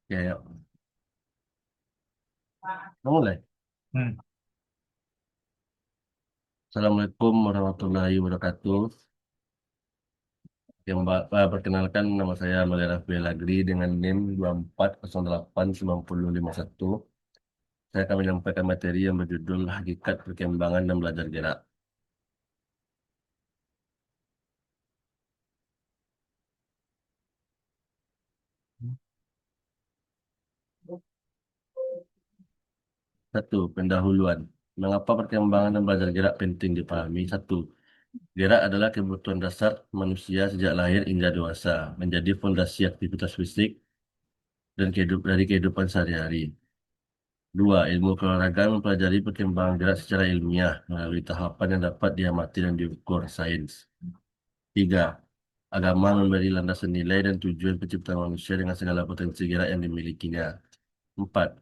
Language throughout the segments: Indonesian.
Ya, ya. Mulai. Hmm. Assalamualaikum warahmatullahi wabarakatuh. Perkenalkan nama saya Malia Rafael Agri dengan NIM 24089051. Saya akan menyampaikan materi yang berjudul Hakikat Perkembangan dan Belajar Gerak. Satu, pendahuluan. Mengapa perkembangan dan belajar gerak penting dipahami? Satu, gerak adalah kebutuhan dasar manusia sejak lahir hingga dewasa, menjadi fondasi aktivitas fisik dan dari kehidupan sehari-hari. Dua, ilmu keolahragaan mempelajari perkembangan gerak secara ilmiah melalui tahapan yang dapat diamati dan diukur sains. Tiga, agama memberi landasan nilai dan tujuan penciptaan manusia dengan segala potensi gerak yang dimilikinya. Empat,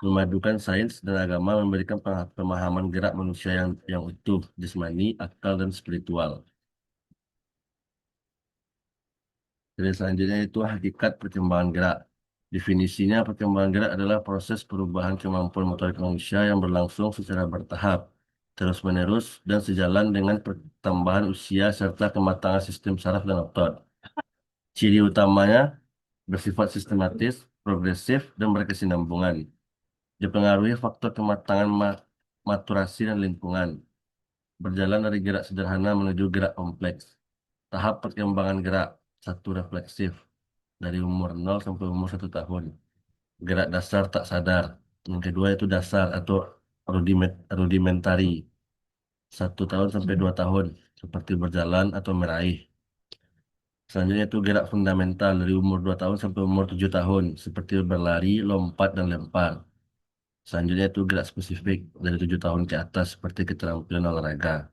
memadukan sains dan agama memberikan pemahaman gerak manusia yang utuh, jasmani, akal, dan spiritual. Jadi selanjutnya itu hakikat perkembangan gerak. Definisinya perkembangan gerak adalah proses perubahan kemampuan motorik manusia yang berlangsung secara bertahap, terus-menerus, dan sejalan dengan pertambahan usia serta kematangan sistem saraf dan otot. Ciri utamanya bersifat sistematis, progresif, dan berkesinambungan. Dipengaruhi faktor kematangan maturasi dan lingkungan. Berjalan dari gerak sederhana menuju gerak kompleks. Tahap perkembangan gerak. Satu, refleksif dari umur 0 sampai umur 1 tahun. Gerak dasar tak sadar. Yang kedua itu dasar atau rudimentari. 1 tahun sampai 2 tahun. Seperti berjalan atau meraih. Selanjutnya itu gerak fundamental dari umur 2 tahun sampai umur 7 tahun. Seperti berlari, lompat, dan lempar. Selanjutnya itu gerak spesifik dari 7 tahun ke atas seperti keterampilan olahraga.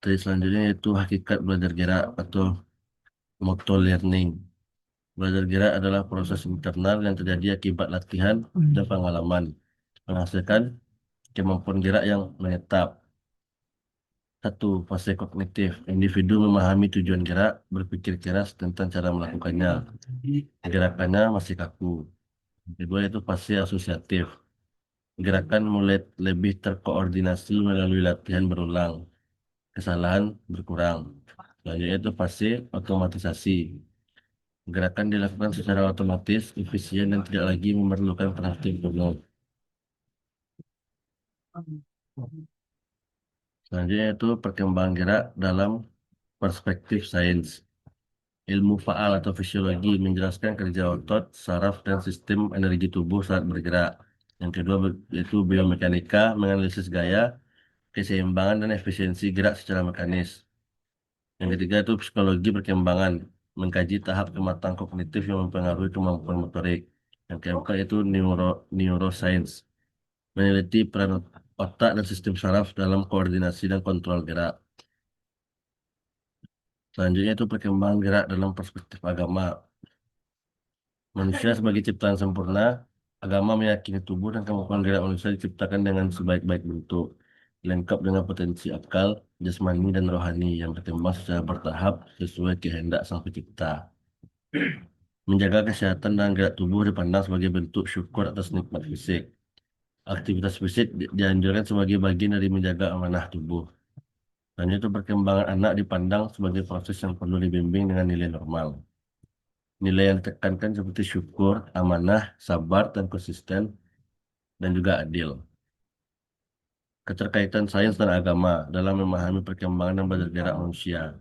Terus selanjutnya itu hakikat belajar gerak atau motor learning. Belajar gerak adalah proses internal yang terjadi akibat latihan dan pengalaman, menghasilkan kemampuan gerak yang menetap. Satu, fase kognitif. Individu memahami tujuan gerak, berpikir keras tentang cara melakukannya. Gerakannya masih kaku. Kedua itu fase asosiatif. Gerakan mulai lebih terkoordinasi melalui latihan berulang. Kesalahan berkurang. Selanjutnya itu fase otomatisasi. Gerakan dilakukan secara otomatis, efisien, dan tidak lagi memerlukan perhatian penuh. Selanjutnya itu perkembangan gerak dalam perspektif sains. Ilmu faal atau fisiologi menjelaskan kerja otot, saraf, dan sistem energi tubuh saat bergerak. Yang kedua yaitu biomekanika menganalisis gaya, keseimbangan, dan efisiensi gerak secara mekanis. Yang ketiga itu psikologi perkembangan, mengkaji tahap kematangan kognitif yang mempengaruhi kemampuan motorik. Yang keempat itu neuroscience, meneliti peran otak dan sistem saraf dalam koordinasi dan kontrol gerak. Selanjutnya itu perkembangan gerak dalam perspektif agama. Manusia sebagai ciptaan sempurna, agama meyakini tubuh dan kemampuan gerak manusia diciptakan dengan sebaik-baik bentuk, lengkap dengan potensi akal, jasmani, dan rohani yang berkembang secara bertahap sesuai kehendak Sang Pencipta. Menjaga kesehatan dan gerak tubuh dipandang sebagai bentuk syukur atas nikmat fisik. Aktivitas fisik dianjurkan sebagai bagian dari menjaga amanah tubuh. Dan itu perkembangan anak dipandang sebagai proses yang perlu dibimbing dengan nilai normal. Nilai yang ditekankan seperti syukur, amanah, sabar, dan konsisten, dan juga adil. Keterkaitan sains dan agama dalam memahami perkembangan dan belajar gerak manusia.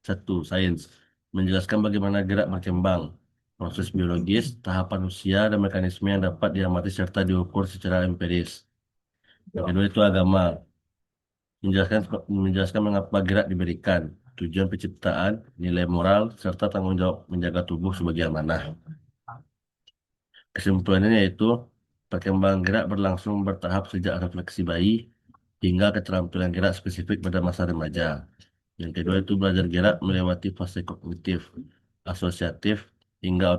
Satu, sains menjelaskan bagaimana gerak berkembang, proses biologis, tahapan usia, dan mekanisme yang dapat diamati serta diukur secara empiris. Yang kedua itu agama, menjelaskan menjelaskan mengapa gerak diberikan, tujuan penciptaan, nilai moral, serta tanggung jawab menjaga tubuh sebagai amanah. Kesimpulannya yaitu perkembangan gerak berlangsung bertahap sejak refleksi bayi hingga keterampilan gerak spesifik pada masa remaja. Yang kedua itu belajar gerak melewati fase kognitif, asosiatif, hingga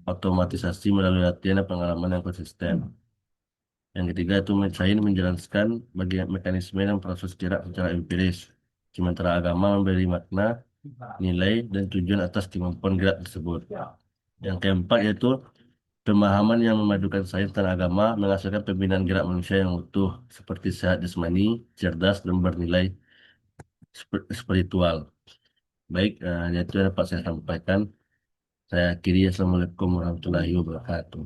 otomatisasi melalui latihan dan pengalaman yang konsisten. Yang ketiga itu sains menjelaskan bagian mekanisme dan proses gerak secara empiris. Sementara agama memberi makna, nilai, dan tujuan atas kemampuan gerak tersebut. Yang keempat yaitu pemahaman yang memadukan sains dan agama menghasilkan pembinaan gerak manusia yang utuh seperti sehat jasmani, cerdas, dan bernilai spiritual. Baik, itu yang dapat saya sampaikan. Saya akhiri. Assalamualaikum warahmatullahi wabarakatuh.